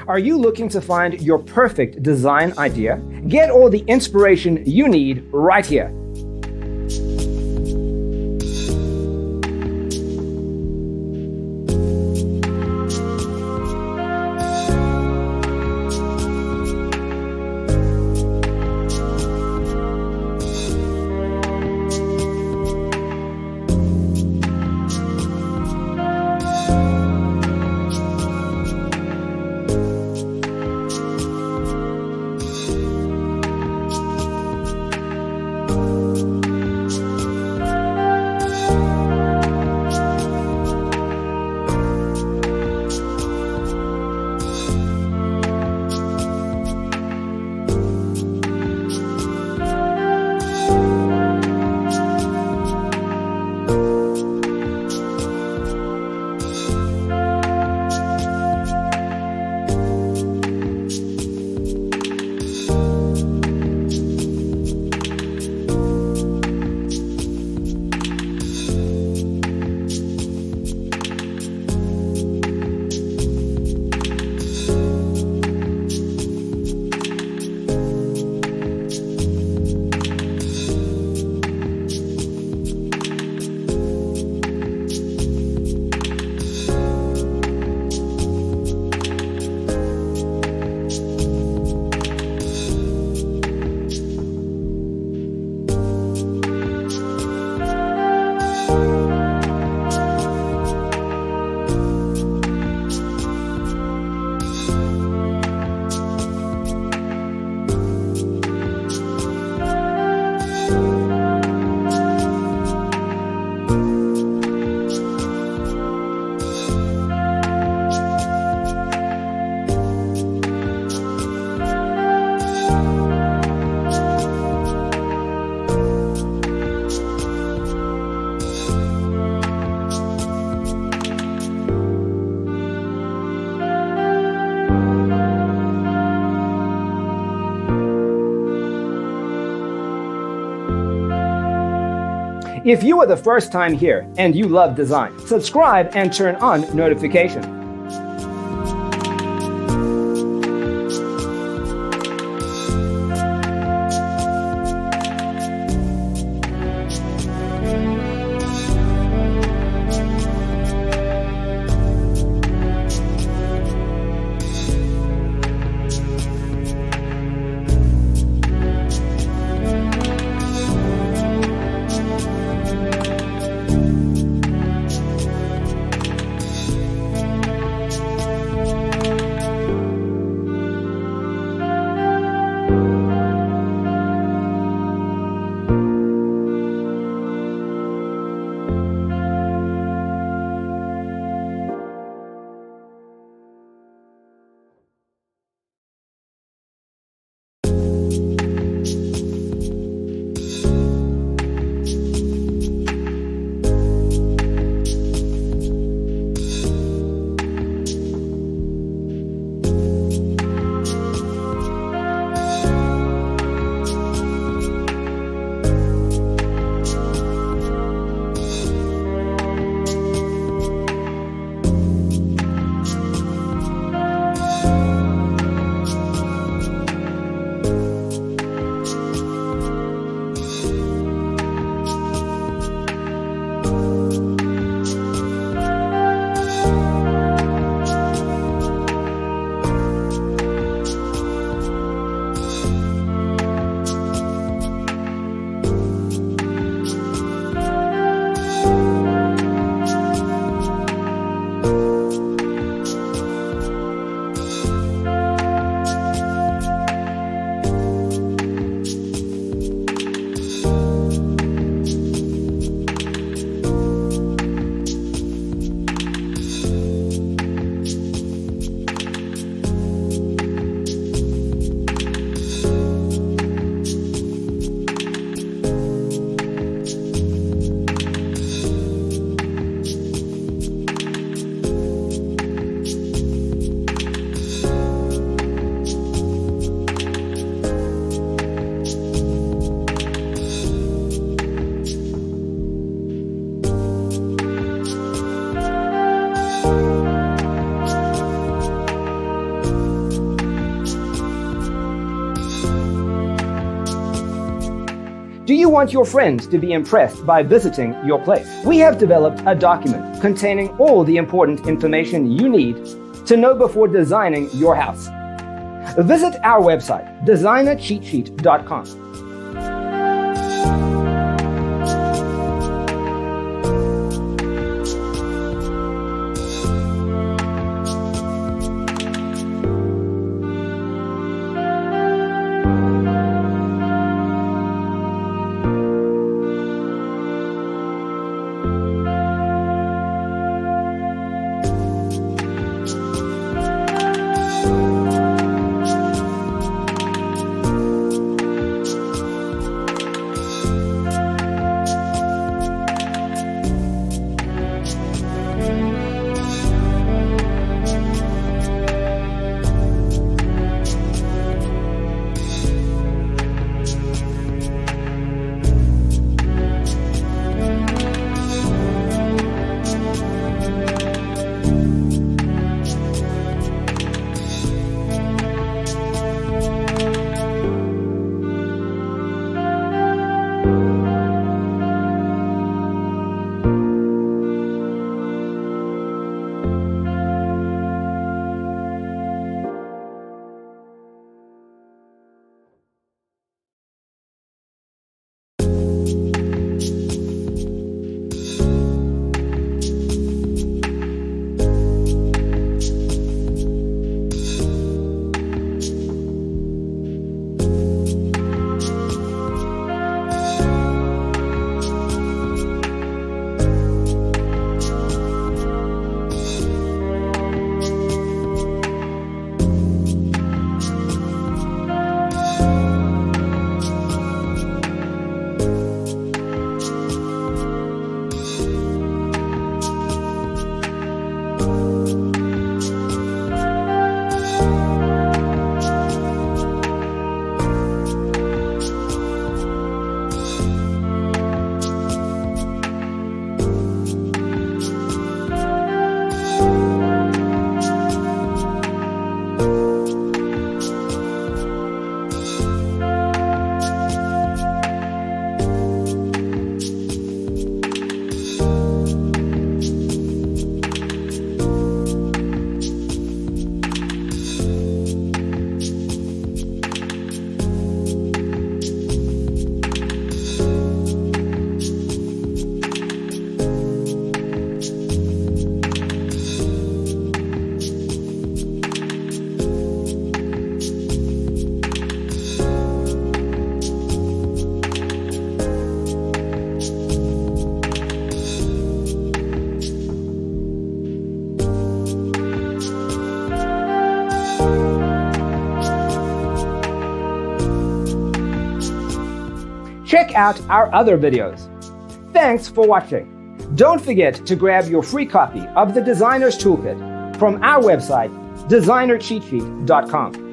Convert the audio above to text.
Are you looking to find your perfect design idea? Get all the inspiration you need right here. If you are the first time here and you love design, subscribe and turn on notifications. Do you want your friends to be impressed by visiting your place? We have developed a document containing all the important information you need to know before designing your house. Visit our website, designercheatsheet.com. Check out our other videos. Thanks for watching. Don't forget to grab your free copy of the Designer's Toolkit from our website, designercheatsheet.com.